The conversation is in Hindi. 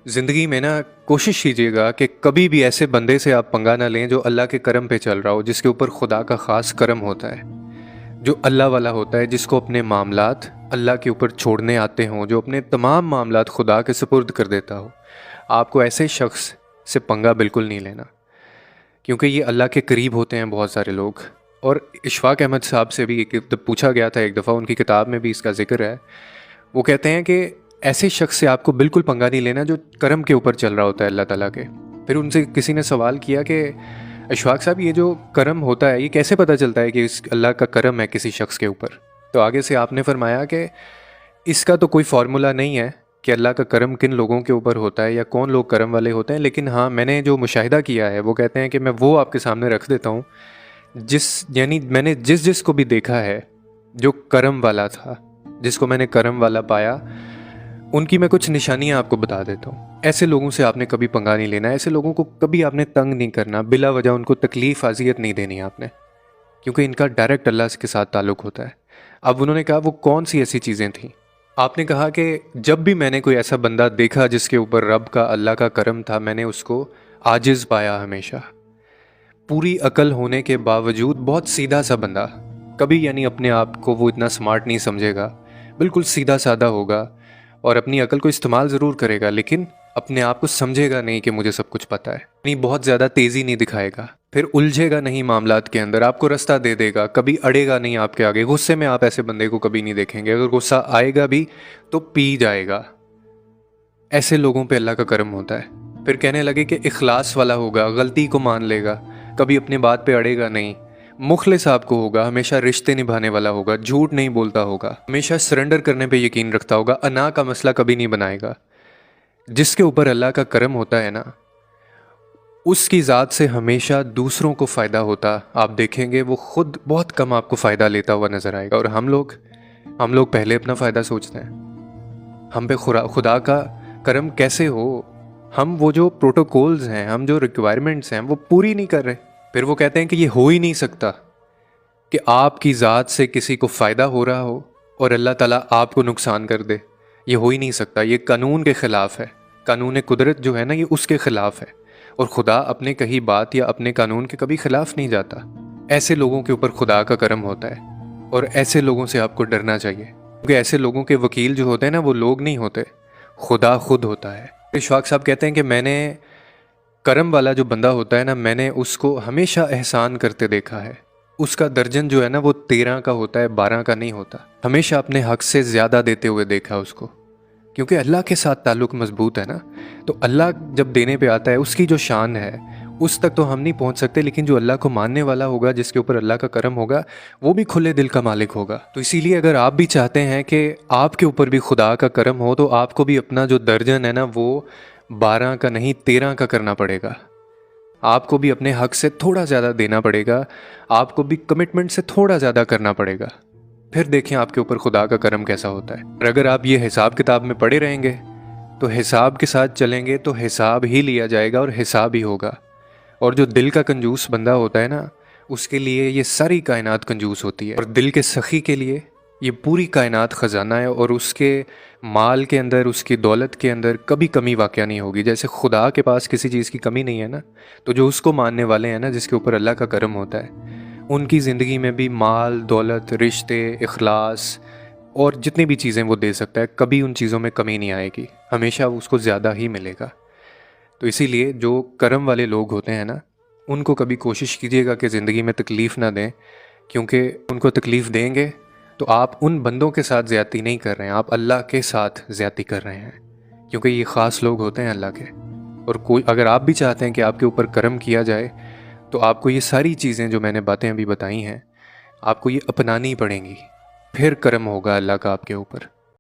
ज़िंदगी में ना कोशिश कीजिएगा कि कभी भी ऐसे बंदे से आप पंगा ना लें जो अल्लाह के करम पे चल रहा हो, जिसके ऊपर खुदा का ख़ास करम होता है, जो अल्लाह वाला होता है, जिसको अपने मामलात अल्लाह के ऊपर छोड़ने आते हों, जो अपने तमाम मामलात खुदा के सुपुर्द कर देता हो। आपको ऐसे शख्स से पंगा बिल्कुल नहीं लेना, क्योंकि ये अल्लाह के करीब होते हैं बहुत सारे लोग। और इशफाक अहमद साहब से भी पूछा गया था एक दफ़ा, उनकी किताब में भी इसका ज़िक्र है। वो कहते हैं कि ऐसे शख्स से आपको बिल्कुल पंगा नहीं लेना जो करम के ऊपर चल रहा होता है अल्लाह ताला के। फिर उनसे किसी ने सवाल किया कि इशफाक साहब, ये जो करम होता है ये कैसे पता चलता है कि इस अल्लाह का करम है किसी शख्स के ऊपर? तो आगे से आपने फरमाया कि इसका तो कोई फार्मूला नहीं है कि अल्लाह का करम किन लोगों के ऊपर होता है या कौन लोग करम वाले होते हैं, लेकिन हाँ, मैंने जो मुशाहिदा किया है वो कहते हैं कि मैं वो आपके सामने रख देता हूँ यानी मैंने जिस जिस को भी देखा है जो करम वाला था, जिसको मैंने करम वाला पाया, उनकी मैं कुछ निशानियां आपको बता देता हूँ। ऐसे लोगों से आपने कभी पंगा नहीं लेना, ऐसे लोगों को कभी आपने तंग नहीं करना, बिला वजह उनको तकलीफ़ अजियत नहीं देनी आपने, क्योंकि इनका डायरेक्ट अल्लाह के साथ ताल्लुक़ होता है। अब उन्होंने कहा वो कौन सी ऐसी चीज़ें थीं? आपने कहा कि जब भी मैंने कोई ऐसा बंदा देखा जिसके ऊपर रब का अल्लाह का करम था, मैंने उसको आजिज़ पाया हमेशा। पूरी अकल होने के बावजूद बहुत सीधा सा बंदा, कभी यानी अपने आप को वो इतना स्मार्ट नहीं समझेगा, बिल्कुल सीधा साधा होगा और अपनी अकल को इस्तेमाल ज़रूर करेगा, लेकिन अपने आप को समझेगा नहीं कि मुझे सब कुछ पता है। नहीं, बहुत ज़्यादा तेज़ी नहीं दिखाएगा, फिर उलझेगा नहीं मामलात के अंदर, आपको रास्ता दे देगा, कभी अड़ेगा नहीं आपके आगे। गुस्से में आप ऐसे बंदे को कभी नहीं देखेंगे, अगर गुस्सा आएगा भी तो पी जाएगा। ऐसे लोगों पे अल्लाह का करम होता है। फिर कहने लगे कि इखलास वाला होगा, गलती को मान लेगा, कभी अपने बात पे अड़ेगा नहीं, मुखलिस आपको होगा, हमेशा रिश्ते निभाने वाला होगा, झूठ नहीं बोलता होगा, हमेशा सरेंडर करने पे यकीन रखता होगा, अना का मसला कभी नहीं बनाएगा। जिसके ऊपर अल्लाह का करम होता है ना, उसकी ज़ात से हमेशा दूसरों को फ़ायदा होता आप देखेंगे। वो खुद बहुत कम आपको फ़ायदा लेता हुआ नज़र आएगा। और हम लोग पहले अपना फ़ायदा सोचते हैं। हम पे खुदा का करम कैसे हो? हम वो जो प्रोटोकॉल्स हैं, हम जो रिक्वायरमेंट्स हैं, वो पूरी नहीं कर रहे। फिर वो कहते हैं कि ये हो ही नहीं सकता कि आपकी ज़ात से किसी को फ़ायदा हो रहा हो और अल्लाह ताला आपको नुकसान कर दे। ये हो ही नहीं सकता, ये कानून के ख़िलाफ़ है। कानून कुदरत जो है ना, ये उसके ख़िलाफ़ है, और खुदा अपने कही बात या अपने कानून के कभी ख़िलाफ़ नहीं जाता। ऐसे लोगों के ऊपर खुदा का करम होता है, और ऐसे लोगों से आपको डरना चाहिए, क्योंकि ऐसे लोगों के वकील जो होते हैं ना, वो लोग नहीं होते, खुदा खुद होता है। इशफाक साहब कहते हैं कि मैंने करम वाला जो बंदा होता है ना, मैंने उसको हमेशा एहसान करते देखा है। उसका दर्जन जो है ना, वो 13 का होता है, 12 का नहीं होता। हमेशा अपने हक से ज़्यादा देते हुए देखा उसको, क्योंकि अल्लाह के साथ ताल्लुक़ मजबूत है ना। तो अल्लाह जब देने पे आता है, उसकी जो शान है उस तक तो हम नहीं पहुंच सकते, लेकिन जो अल्लाह को मानने वाला होगा, जिसके ऊपर अल्लाह का करम होगा, वो भी खुले दिल का मालिक होगा। तो इसीलिए अगर आप भी चाहते हैं कि आपके ऊपर भी खुदा का करम हो, तो आपको भी अपना जो दर्जन है ना, वो 12 का नहीं 13 का करना पड़ेगा। आपको भी अपने हक से थोड़ा ज़्यादा देना पड़ेगा, आपको भी कमिटमेंट से थोड़ा ज़्यादा करना पड़ेगा। फिर देखें आपके ऊपर खुदा का करम कैसा होता है। और अगर आप ये हिसाब किताब में पड़े रहेंगे, तो हिसाब के साथ चलेंगे तो हिसाब ही लिया जाएगा और हिसाब ही होगा। और जो दिल का कंजूस बंदा होता है ना, उसके लिए ये सारी कायनात कंजूस होती है, और दिल के सखी के लिए ये पूरी कायनात ख़जाना है, और उसके माल के अंदर, उसकी दौलत के अंदर कभी कमी वाक़या नहीं होगी। जैसे खुदा के पास किसी चीज़ की कमी नहीं है ना, तो जो उसको मानने वाले हैं ना, जिसके ऊपर अल्लाह का करम होता है, उनकी ज़िंदगी में भी माल, दौलत, रिश्ते, इखलास और जितनी भी चीज़ें वो दे सकता है, कभी उन चीज़ों में कमी नहीं आएगी, हमेशा उसको ज़्यादा ही मिलेगा। तो इसीलिए जो करम वाले लोग होते हैं ना, उनको कभी कोशिश कीजिएगा कि ज़िंदगी में तकलीफ़ ना दें, क्योंकि उनको तकलीफ़ देंगे तो आप उन बंदों के साथ ज़्यादती नहीं कर रहे हैं, आप अल्लाह के साथ ज़्यादती कर रहे हैं, क्योंकि ये ख़ास लोग होते हैं अल्लाह के। और कोई अगर आप भी चाहते हैं कि आपके ऊपर करम किया जाए, तो आपको ये सारी चीज़ें जो मैंने बातें अभी बताई हैं, आपको ये अपनानी पड़ेंगी, फिर करम होगा अल्लाह का आपके ऊपर।